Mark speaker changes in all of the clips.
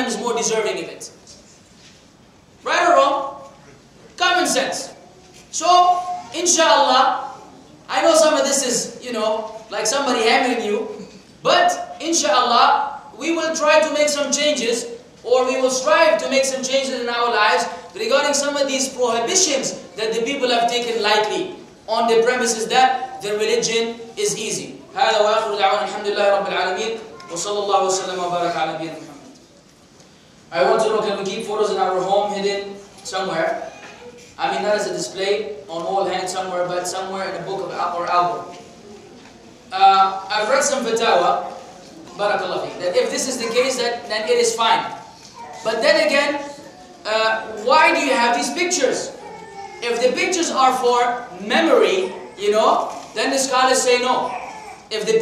Speaker 1: is more deserving of it. Right or wrong? Common sense. So, inshallah, I know some of this is, like somebody hammering you, but inshallah, we will try to make some changes, or we will strive to make some changes in our lives regarding some of these prohibitions that the people have taken lightly on the premises that the religion is easy. هذا وآخر دعوانا الحمد لله رب العالمين وصلى الله وسلم وبارك على نبينا محمد. I want to know, can we keep photos in our home hidden somewhere? I mean, not as a display on wall hanging somewhere, but somewhere in a book or album. I've read some fatawa, barakallah fi, that if this is the case, then it is fine. But then again, why do you have these pictures? If the pictures are for memory, then the scholars say no. If the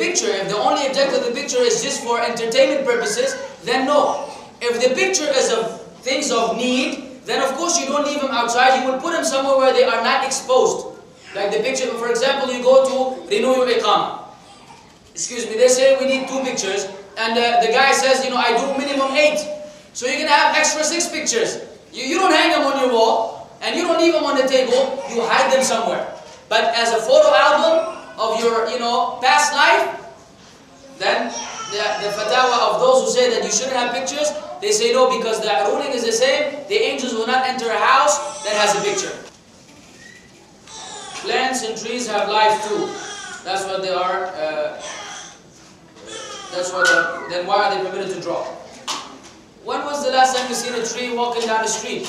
Speaker 1: only objective of the picture is just for entertainment purposes, then no. If the picture is of things of need, then of course you don't leave them outside. You will put them somewhere where they are not exposed. Like the picture, for example, you go to renew your iqamah. Excuse me, they say we need 2 pictures, and the guy says, I do minimum 8. So you're going to have extra 6 pictures. You don't hang them on your wall, and you don't leave them on the table, you hide them somewhere. But as a photo album of your, past life, then the fatwa of those who say that you shouldn't have pictures, they say no, because the ruling is the same. The angels will not enter a house that has a picture. Plants and trees have life too. That's what they are. Then why are they permitted to draw? When was the last time you seen a tree walking down the street?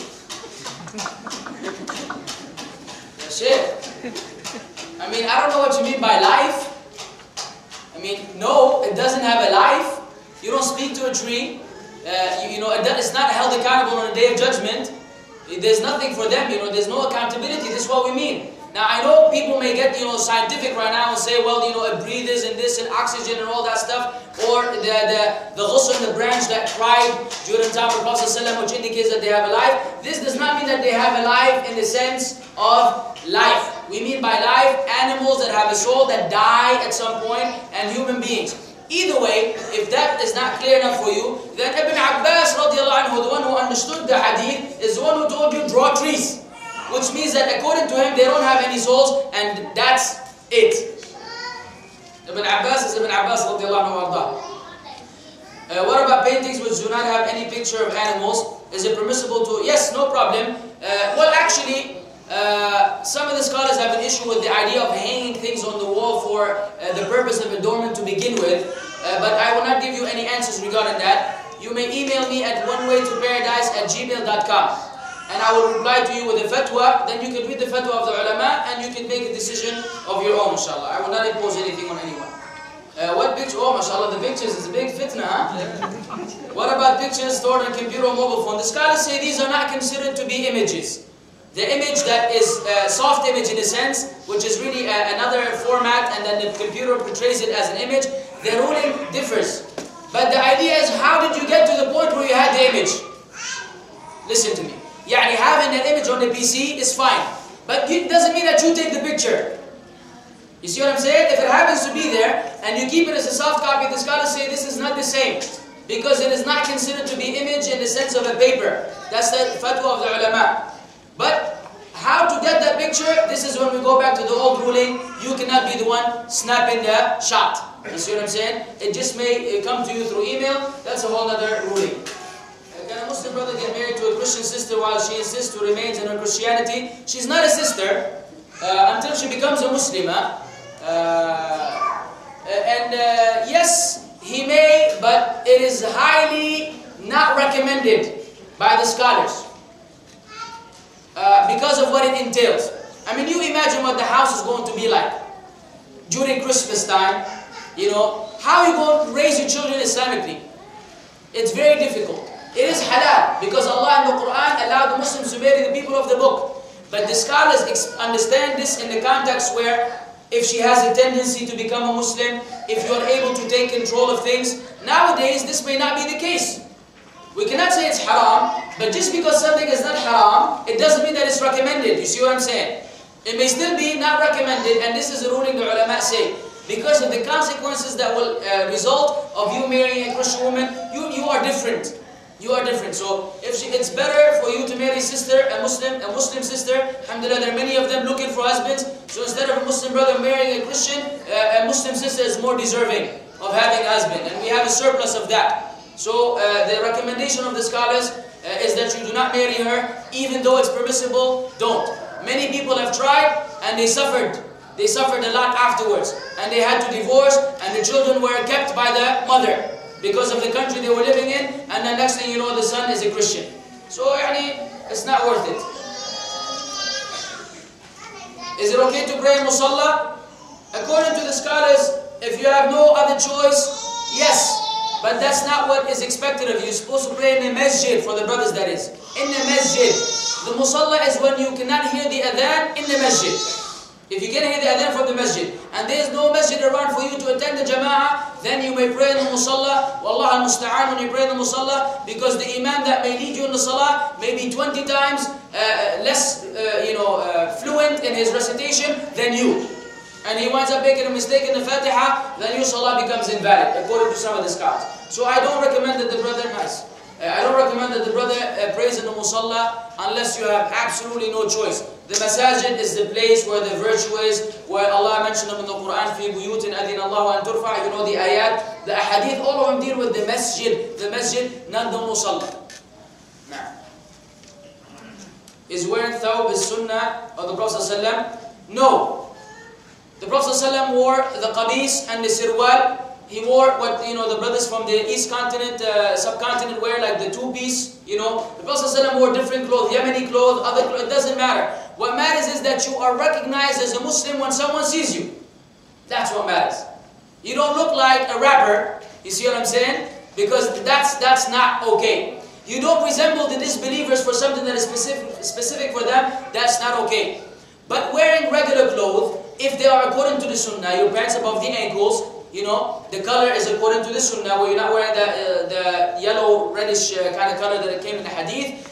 Speaker 1: I mean, I don't know what you mean by life. I mean, no, it doesn't have a life. You don't speak to a tree. It's not held accountable on the day of judgment. There's nothing for them. There's no accountability. This is what we mean. Now, I know people may get, scientific right now and say, well, it breathes and this and oxygen and all that stuff. Or the ghusl, the branch that cried during the time of the Prophet ﷺ, which indicates that they have a life. This does not mean that they have a life in the sense of life. We mean by life, animals that have a soul that die at some point, and human beings. Either way, if that is not clear enough for you, then Ibn Abbas radiallahu anhu, the one who understood the hadith, is the one who told you draw trees. Which means that according to him, they don't have any souls, and that's it. Ibn Abbas is Ibn Abbas radiallahu anhu. What about paintings which do not have any picture of animals? Is it permissible to? Yes, no problem. Well, actually, some of the scholars have an issue with the idea of hanging things on the wall for the purpose of adornment to begin with. But I will not give you any answers regarding that. You may email me at onewaytoparadise@gmail.com. And I will reply to you with a fatwa. Then you can read the fatwa of the ulama and you can make a decision of your own, inshallah. I will not impose anything on anyone. What picture? Oh, mashallah, the pictures is a big fitna, huh? What about pictures stored on computer or mobile phone? The scholars say these are not considered to be images. The image that is a soft image in a sense, which is really another format, and then the computer portrays it as an image, the ruling differs. But the idea is, how did you get to the point where you had the image? Listen to me. Having an image on the PC is fine, but it doesn't mean that you take the picture. You see what I'm saying? If it happens to be there, and you keep it as a soft copy, the scholars say this is not the same, because it is not considered to be image in the sense of a paper. That's the fatwa of the ulama. But how to get that picture, this is when we go back to the old ruling. You cannot be the one snapping the shot. You see what I'm saying? It just may come to you through email. That's a whole other ruling. Can a Muslim brother get married to a Christian sister while she insists to remain in her Christianity? She's not a sister until she becomes a Muslimah. Yes, he may, but it is highly not recommended by the scholars. Because of what it entails. I mean, you imagine what the house is going to be like during Christmas time. How are you going to raise your children Islamically? It's very difficult. It is halal, because Allah in the Quran allowed the Muslims to marry the people of the book. But the scholars understand this in the context where, if she has a tendency to become a Muslim, if you are able to take control of things, nowadays this may not be the case. We cannot say it's haram, but just because something is not haram, it doesn't mean that it's recommended. You see what I'm saying? It may still be not recommended, and this is a ruling the ulama say. Because of the consequences that will result of you marrying a Christian woman, you are different. you are different. So it's better for you to marry a Muslim sister. Alhamdulillah, there are many of them looking for husbands. So instead of a Muslim brother marrying a Christian, a Muslim sister is more deserving of having a husband, and we have a surplus of that. So the recommendation of the scholars is that you do not marry her, even though it's permissible. Don't. Many people have tried and they suffered. They suffered a lot afterwards, and they had to divorce, and the children were kept by the mother because of the country they were living in, and the next thing you know, the son is a Christian. So, it's not worth it. Is it okay to pray in Musalla? According to the scholars, if you have no other choice, yes. But that's not what is expected of you. You're supposed to pray in the masjid, for the brothers that is. In the masjid. The Musalla is when you cannot hear the adhan in the masjid. If you can hear the adhan from the masjid, and there is no masjid around for you to attend the jama'ah, then you may pray in the musalla. Wallah al-musta'an when you pray in the musalla, because the imam that may lead you in the salah may be 20 times less fluent in his recitation than you. And he winds up making a mistake in the Fatiha, then your salah becomes invalid, according to some of the scholars. So I don't recommend that the brother, prays in the musalla unless you have absolutely no choice. The masajid is the place where the virtue is, where Allah mentioned them in the Quran, فِي بُيُوتٍ أَذِنَ اللَّهُ أَن تُرْفَعَ. You know the ayat, the ahadith, all of them deal with the masjid, not the musalla. Is wearing thawb is sunnah of the Prophet ﷺ? No. The Prophet ﷺ wore the qamis and the sirwal. He wore what the brothers from the East continent, subcontinent wear, like the two-piece. The Prophet ﷺ wore different clothes, Yemeni clothes, other clothes. It doesn't matter. What matters is that you are recognized as a Muslim when someone sees you. That's what matters. You don't look like a rapper. You see what I'm saying? Because that's not okay. You don't resemble the disbelievers for something that is specific for them. That's not okay. But wearing regular clothes, if they are according to the sunnah, your pants above the ankles, the color is according to the sunnah, where you're not wearing the yellow, reddish kind of color that came in the hadith.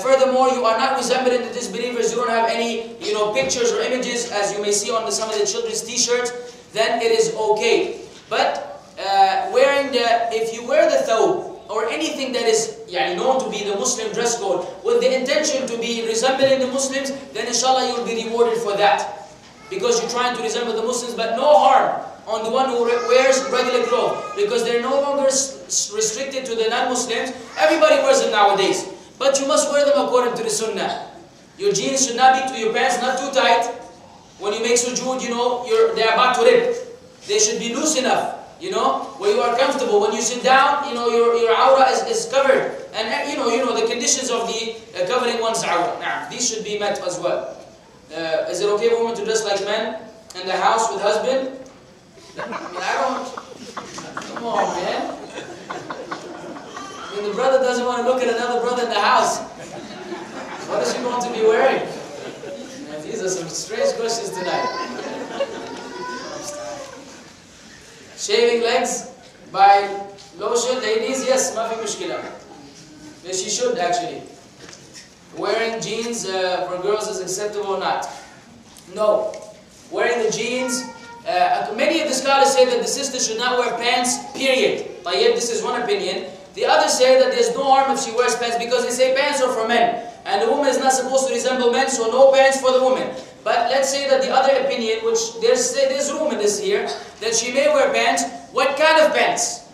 Speaker 1: Furthermore, you are not resembling the disbelievers. You don't have any, pictures or images, as you may see on some of the children's t-shirts. Then it is okay. But if you wear the thawb, or anything that is known to be the Muslim dress code, with the intention to be resembling the Muslims, then inshallah you will be rewarded for that. Because you're trying to resemble the Muslims, but no harm on the one who wears regular clothes. Because they're no longer restricted to the non-Muslims. Everybody wears them nowadays. But you must wear them according to the sunnah. Your jeans should not be, your pants not too tight. When you make sujood, they're about to rip. They should be loose enough. Where you are comfortable. When you sit down, your aura is covered. And the conditions of the covering one's aura. Now, these should be met as well. Is it okay for women to dress like men in the house with husband? Come on, man. The brother doesn't want to look at another brother in the house. What is she going to be wearing? These are some strange questions tonight. Shaving legs by lotion, ladies, yes, mafi mushkila. Yes, she should actually. Wearing jeans for girls is acceptable or not? No. Wearing the jeans, many of the scholars say that the sister should not wear pants, period. But yet this is one opinion. The others say that there's no harm if she wears pants, because they say pants are for men. And the woman is not supposed to resemble men, so no pants for the woman. But let's say that the other opinion, which there's room in this here, that she may wear pants. What kind of pants?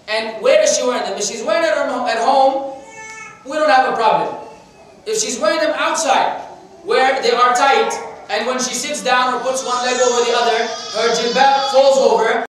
Speaker 1: And where is she wearing them? If she's wearing them at home, we don't have a problem. If she's wearing them outside, where they are tight, and when she sits down or puts one leg over the other, her jilbab falls over,